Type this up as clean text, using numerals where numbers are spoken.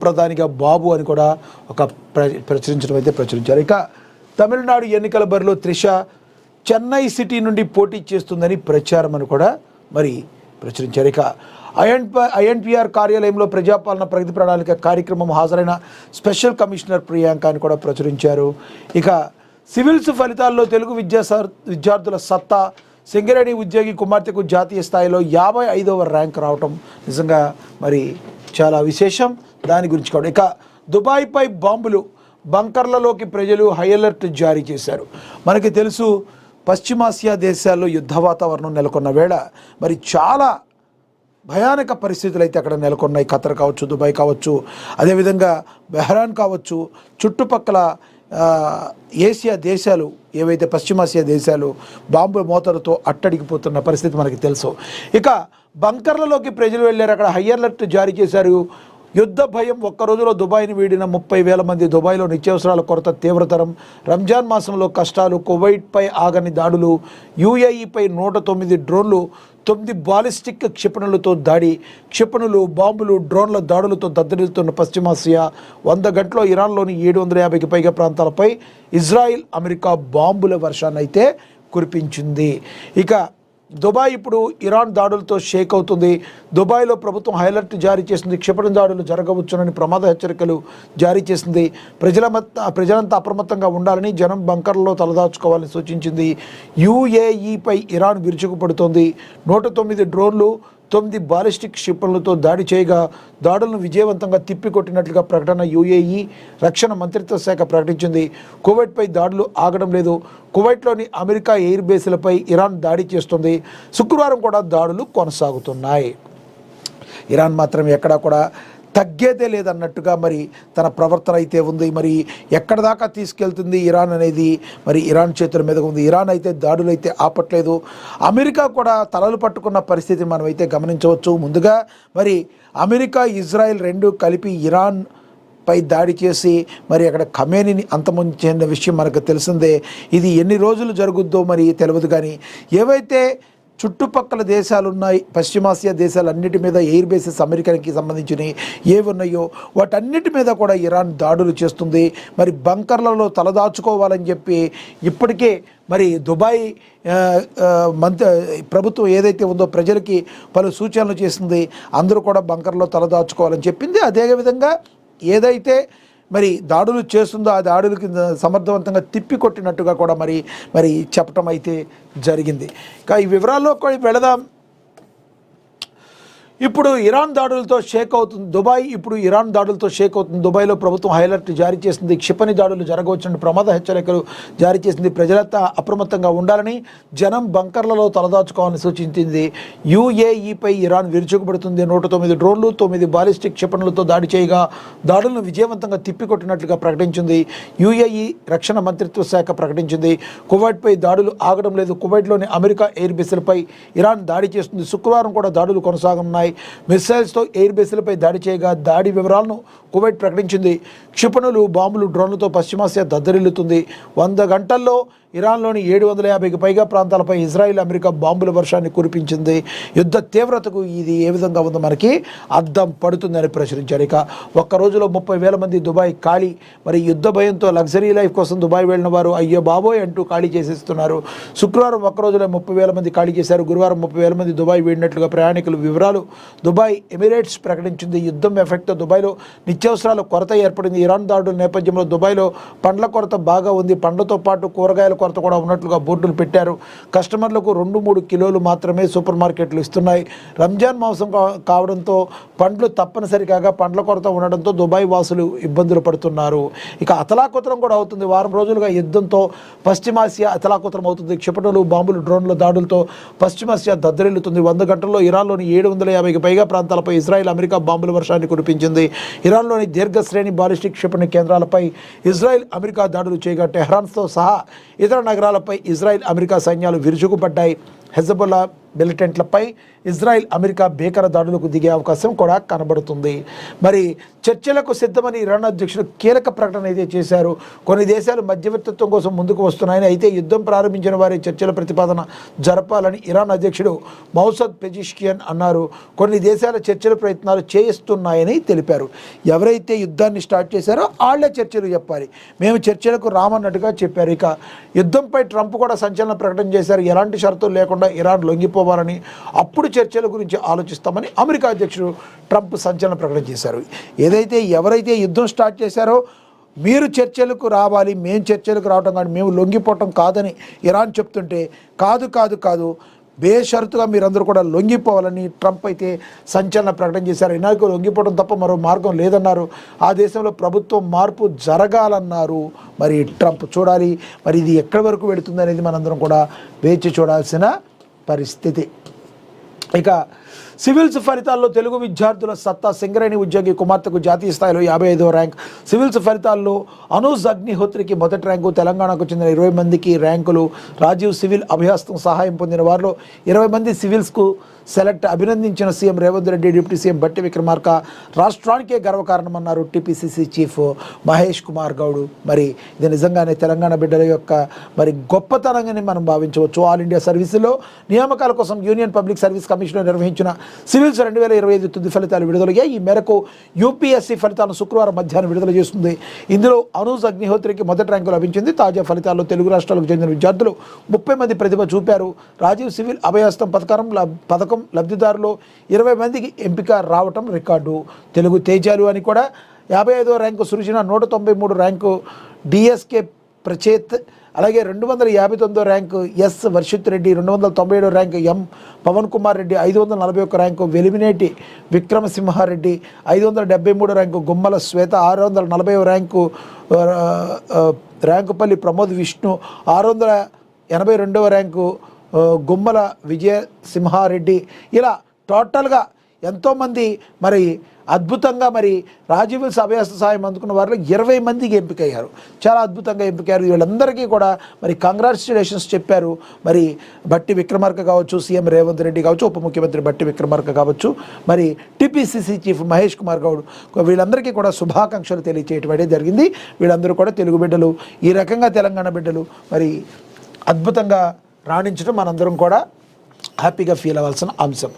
ప్రధానిగా బాబు అని కూడా ఒక ప్రచురించారు. ఇక తమిళనాడు ఎన్నికల బరిలో త్రిష చెన్నై సిటీ నుండి పోటీ చేస్తుందని ప్రచారం అని కూడా మరి ప్రచురించారు. ఇక ఐఎన్పిఆర్ కార్యాలయంలో ప్రజాపాలన ప్రగతి ప్రణాళిక కార్యక్రమం హాజరైన స్పెషల్ కమిషనర్ ప్రియాంక అని కూడా ప్రచురించారు. ఇక సివిల్స్ ఫలితాల్లో తెలుగు విద్యార్థుల సత్తా, సింగరేణి ఉద్యోగి కుమార్తెకు జాతీయ స్థాయిలో 55వ ర్యాంక్ రావటం నిజంగా మరి చాలా విశేషం. దాని గురించి కూడా ఇక దుబాయ్పై బాంబులు, బంకర్లలోకి ప్రజలు హై అలర్ట్ జారీ చేశారు. మనకి తెలుసు పశ్చిమాసియా దేశాల్లో యుద్ధ వాతావరణం నెలకొన్న వేళ మరి చాలా భయానక పరిస్థితులు అయితే అక్కడ నెలకొన్నాయి. ఖతర్ కావచ్చు, దుబాయ్ కావచ్చు, అదేవిధంగా బెహ్రాన్ కావచ్చు, చుట్టుపక్కల ఏషియా దేశాలు ఏవైతే పశ్చిమాసియా దేశాలు బాంబుల మోతలతో అట్టడిగిపోతున్న పరిస్థితి మనకి తెలుసు. ఇక బంకర్లలోకి ప్రజలు వెళ్ళారు, అక్కడ హై అలర్ట్ జారీ చేశారు. యుద్ధ భయం ఒక్క రోజులో దుబాయ్ని వీడిన 30,000 మంది. దుబాయ్లో నిత్యావసరాల కొరత తీవ్రతరం, రంజాన్ మాసంలో కష్టాలు, కువైట్పై ఆగని దాడులు, యూఏఈపై 109 డ్రోన్లు, 9 బాలిస్టిక్ క్షిపణులతో దాడి. క్షిపణులు, బాంబులు, డ్రోన్ల దాడులతో దద్దరిల్లుతున్న పశ్చిమాసియా. 100 గంటల్లో ఇరాన్లోని 750కి పైగా ప్రాంతాలపై ఇజ్రాయిల్, అమెరికా బాంబుల వర్షాన్ని అయితే కురిపించింది. ఇక దుబాయ్ ఇప్పుడు ఇరాన్ దాడులతో షేక్ అవుతుంది. దుబాయ్లో ప్రభుత్వం హైలర్ట్ జారీ చేసింది. క్షిపణి దాడులు జరగవచ్చునని ప్రమాద హెచ్చరికలు జారీ చేసింది. ప్రజలంతా అప్రమత్తంగా ఉండాలని, జనం బంకర్లలో తలదాచుకోవాలని సూచించింది. యూఏఈపై ఇరాన్ విరుచుకుపడుతోంది. 109 డ్రోన్లు, 9 బాలిస్టిక్ క్షిపణులతో దాడి చేయగా దాడులను విజయవంతంగా తిప్పికొట్టినట్లుగా ప్రకటన యూఏఈ రక్షణ మంత్రిత్వ శాఖ ప్రకటించింది. కువైట్పై దాడులు ఆగడం లేదు. కువైట్లోని అమెరికా ఎయిర్ బేస్లపై ఇరాన్ దాడి చేస్తుంది. శుక్రవారం కూడా దాడులు కొనసాగుతున్నాయి. ఇరాన్ మాత్రం ఎక్కడా కూడా తగ్గేదే లేదన్నట్టుగా మరి తన ప్రవర్తన అయితే ఉంది. మరి ఎక్కడ దాకా తీసుకెళ్తుంది ఇరాన్ అనేది మరి ఇరాన్ చేతుల మీద ఉంది. ఇరాన్ అయితే దాడులు అయితే ఆపట్లేదు. అమెరికా కూడా తలలు పట్టుకున్న పరిస్థితిని మనం అయితే గమనించవచ్చు. ముందుగా మరి అమెరికా, ఇజ్రాయెల్ రెండు కలిపి ఇరాన్ పై దాడి చేసి మరి అక్కడ ఖమేనీని అంతమొందించిన విషయం మనకు తెలిసిందే. ఇది ఎన్ని రోజులు జరుగుద్దో మరి తెలియదు. కానీ ఏవైతే చుట్టుపక్కల దేశాలు ఉన్నాయి, పశ్చిమాసియా దేశాలన్నిటి మీద ఎయిర్ బేసెస్ అమెరికాకి సంబంధించినవి ఏవి ఉన్నాయో వాటన్నిటి మీద కూడా ఇరాన్ దాడులు చేస్తుంది. మరి బంకర్లలో తలదాచుకోవాలని చెప్పి ఇప్పటికే మరి దుబాయ్ ప్రభుత్వం ఏదైతే ఉందో ప్రజలకి పలు సూచనలు చేసింది. అందరూ కూడా బంకర్లో తలదాచుకోవాలని చెప్పింది. అదేవిధంగా ఏదైతే మరి దాడులు చేస్తుందో ఆ దాడులకి సమర్థవంతంగా తిప్పికొట్టినట్టుగా కూడా మరి చెప్పటం అయితే జరిగింది. ఇంకా ఈ వివరాల్లో కూడా వెళదాం. ఇప్పుడు ఇరాన్ దాడులతో షేక్ అవుతుంది దుబాయ్. ఇప్పుడు ఇరాన్ దాడులతో షేక్ అవుతుంది. దుబాయ్లో ప్రభుత్వం హైలర్ట్ జారీ చేసింది. క్షిపణి దాడులు జరగవచ్చని ప్రమాద హెచ్చరికలు జారీ చేసింది. ప్రజలంతా అప్రమత్తంగా ఉండాలని, జనం బంకర్లలో తలదాచుకోవాలని సూచించింది. యూఏఈపై ఇరాన్ విరుచుకుపడుతుంది. 109 డ్రోన్లు, 9 బాలిస్టిక్ క్షిపణులతో దాడి చేయగా దాడులను విజయవంతంగా తిప్పికొట్టినట్లుగా ప్రకటించింది. యూఏఈ రక్షణ మంత్రిత్వ శాఖ ప్రకటించింది. కువైట్పై దాడులు ఆగడం లేదు. కువైట్లోని అమెరికా ఎయిర్ బేస్లపై ఇరాన్ దాడి చేస్తుంది. శుక్రవారం కూడా దాడులు కొనసాగున్నాయి. మిసైల్స్తో ఎయిర్ బేస్లపై దాడి చేయగా దాడి వివరాలను కువైట్ ప్రకటించింది. క్షిపణులు, బాంబులు, డ్రోన్లతో పశ్చిమాసియా దద్దరిల్లుతుంది. 100 గంటల్లో ఇరాన్లోని 750కి పైగా ప్రాంతాలపై ఇజ్రాయిల్, అమెరికా బాంబుల వర్షాన్ని కురిపించింది. యుద్ధ తీవ్రతకు ఇది ఏ విధంగా ఉందో మనకి అద్దం పడుతుందని ప్రచురించారు. ఇక ఒక్క రోజులో 30,000 మంది దుబాయ్ ఖాళీ. మరి యుద్ధ భయంతో లగ్జరీ లైఫ్ కోసం దుబాయ్ వెళ్ళిన వారు అయ్యో బాబోయ్ అంటూ ఖాళీ చేసేస్తున్నారు. శుక్రవారం ఒక్క రోజులో 30,000 మంది ఖాళీ చేశారు. గురువారం 30,000 మంది దుబాయ్ వెళ్ళినట్లుగా ప్రయాణికుల వివరాలు దుబాయ్ ఎమిరేట్స్ ప్రకటించింది. యుద్ధం ఎఫెక్ట్తో దుబాయ్లో నిత్యావసరాల కొరత ఏర్పడింది. ఇరాన్ దాడుల నేపథ్యంలో దుబాయ్లో పండ్ల కొరత బాగా ఉంది. పండ్లతో పాటు కూరగాయల కొరత కూడా ఉన్నట్లుగా బోర్డులు పెట్టారు. కస్టమర్లకు 2-3 కిలోలు మాత్రమే సూపర్ మార్కెట్లు ఇస్తున్నాయి. రంజాన్ మాసం కావడంతో పండ్లు తప్పనిసరి కాగా పండ్ల కొరత ఉండడంతో దుబాయ్ వాసులు ఇబ్బందులు పడుతున్నారు. ఇక అతలాకుతలం కూడా అవుతుంది. వారం రోజులుగా యుద్ధంతో పశ్చిమాసియా అతలాకుతలం అవుతుంది. క్షిపణులు, బాంబులు, డ్రోన్ల దాడులతో పశ్చిమాసియా దద్దరిల్లుతుంది. 100 గంటల్లో ఇరాన్లోని 750కి పైగా ప్రాంతాలపై ఇజ్రాయిల్, అమెరికా బాంబుల వర్షాన్ని కురిపించింది. ఇరాన్లోని దీర్ఘశ్రేణి బాలిస్టిక్ క్షిపణి కేంద్రాలపై ఇజ్రాయిల్, అమెరికా దాడులు చేయగా టెహ్రాన్తో సహా ఇతర నగరాలపై ఇజ్రాయిల్, అమెరికా సైన్యాలు విరుచుకుపడ్డాయి. హెజబుల్లా మిలిటెంట్లపై ఇజ్రాయెల్ అమెరికా భీకర దాడులకు దిగే అవకాశం కూడా కనబడుతుంది. మరి చర్చలకు సిద్ధమని ఇరాన్ అధ్యక్షుడు కీలక ప్రకటన అయితే చేశారు. కొన్ని దేశాలు మధ్యవర్తిత్వం కోసం ముందుకు వస్తున్నాయని, అయితే యుద్ధం ప్రారంభించిన వారి చర్చల ప్రతిపాదన జరపాలని ఇరాన్ అధ్యక్షుడు మౌసద్ పెజిష్కియన్ అన్నారు. కొన్ని దేశాల చర్చల ప్రయత్నాలు చేయిస్తున్నాయని తెలిపారు. ఎవరైతే యుద్ధాన్ని స్టార్ట్ చేశారో వాళ్ళే చర్చలు చెప్పాలి, మేము చర్చలకు రామన్నట్టుగా చెప్పారు. ఇక యుద్ధంపై ట్రంప్ కూడా సంచలన ప్రకటన చేశారు. ఎలాంటి షరతులు లేకుండా ఇరాన్ లొంగిపోవాలని, అప్పుడు చర్చల గురించి ఆలోచిస్తామని అమెరికా అధ్యక్షుడు ట్రంప్ సంచలన ప్రకటన చేశారు. ఎవరైతే యుద్ధం స్టార్ట్ చేశారో మీరు చర్చలకు రావాలి, మేము చర్చలకు రావటం కానీ మేము లొంగిపోవటం కాదని ఇరాన్ చెప్తుంటే, కాదు బేషరతుగా మీరందరూ కూడా లొంగిపోవాలని ట్రంప్ అయితే సంచలన ప్రకటన చేశారు. ఇరాన్కు లొంగిపోవడం తప్ప మరో మార్గం లేదన్నారు. ఆ దేశంలో ప్రభుత్వం మార్పు జరగాలన్నారు. మరి ట్రంప్ చూడాలి, మరి ఇది ఎక్కడి వరకు వెళుతుంది అనేది మనందరం కూడా వేచి చూడాల్సిన పరిస్థితి. ఇక సివిల్స్ ఫలితాల్లో తెలుగు విద్యార్థుల సత్తా. సింగరేణి ఉద్యోగి కుమార్తెకు జాతీయ స్థాయిలో 55వ ర్యాంక్. సివిల్స్ ఫలితాల్లో అనూజ్ అగ్నిహోత్రికి మొదటి ర్యాంకు. తెలంగాణకు చెందిన 20 మందికి ర్యాంకులు. రాజీవ్ సివిల్ అభ్యాసం సహాయం పొందిన వారిలో 20 మంది సివిల్స్కు సెలెక్ట్. అభినందించిన CM Revanth Reddy, deputy CM Bhatti Vikramarka. రాష్ట్రానికే గర్వకారణమన్నారు టీపీసీసీ చీఫ్ మహేష్ కుమార్ గౌడ్. మరి ఇది నిజంగానే తెలంగాణ బిడ్డల యొక్క మరి గొప్పతనంగానే మనం భావించవచ్చు. ఆల్ ఇండియా సర్వీసులో నియామకాల కోసం యూనియన్ పబ్లిక్ సర్వీస్ కమిషన్ నిర్వహించిన సివిల్స్ 2025 తుది ఫలితాలు విడుదలయ్యాయి. ఈ మేరకు యూపీఎస్సీ ఫలితాలను శుక్రవారం మధ్యాహ్నం విడుదల చేస్తుంది. ఇందులో అనూజ్ అగ్నిహోత్రికి మొదటి ర్యాంకు లభించింది. తాజా ఫలితాల్లో తెలుగు రాష్ట్రాలకు చెందిన విద్యార్థులు 30 మంది ప్రతిభ చూపారు. రాజీవ్ సివిల్ అభయహస్తం పథకం లబ్ధిదారులు 20 మందికి ఎంపిక రావటం రికార్డు. తెలుగు తేజాలు అని కూడా 55వ rank Srujana, 193 rank DSK Prachet, అలాగే 259వ ర్యాంకు ఎస్ వర్షిత్ రెడ్డి, 297వ rank M Pavan Kumar Reddy, 541 rank Velimineti Vikramasimha Reddy, 573 rank Gummala Shweta, 640వ ర్యాంకు ర్యాంకుపల్లి ప్రమోద్ విష్ణు, 682వ ర్యాంకు గుమ్మల విజయసింహారెడ్డి. ఇలా టోటల్గా ఎంతోమంది మరి అద్భుతంగా మరి రాజీవ్ అభ్యాస సహాయం అందుకున్న వారిలో 20 మందికి ఎంపికయ్యారు. చాలా అద్భుతంగా ఎంపికయ్యారు. వీళ్ళందరికీ కూడా మరి కంగ్రాచులేషన్స్ చెప్పారు. మరి బట్టి విక్రమార్క కావచ్చు, సీఎం రేవంత్ రెడ్డి కావచ్చు, ఉప ముఖ్యమంత్రి బట్టి విక్రమార్క కావచ్చు, మరి టీపీసీసీ చీఫ్ మహేష్ కుమార్ గౌడ్, వీళ్ళందరికీ కూడా శుభాకాంక్షలు తెలియచేయటం జరిగింది. వీళ్ళందరూ కూడా తెలుగు బిడ్డలు, ఈ రకంగా తెలంగాణ బిడ్డలు మరి అద్భుతంగా రాణించడం మనందరం కూడా హ్యాపీగా ఫీల్ అవ్వాల్సిన అంశం.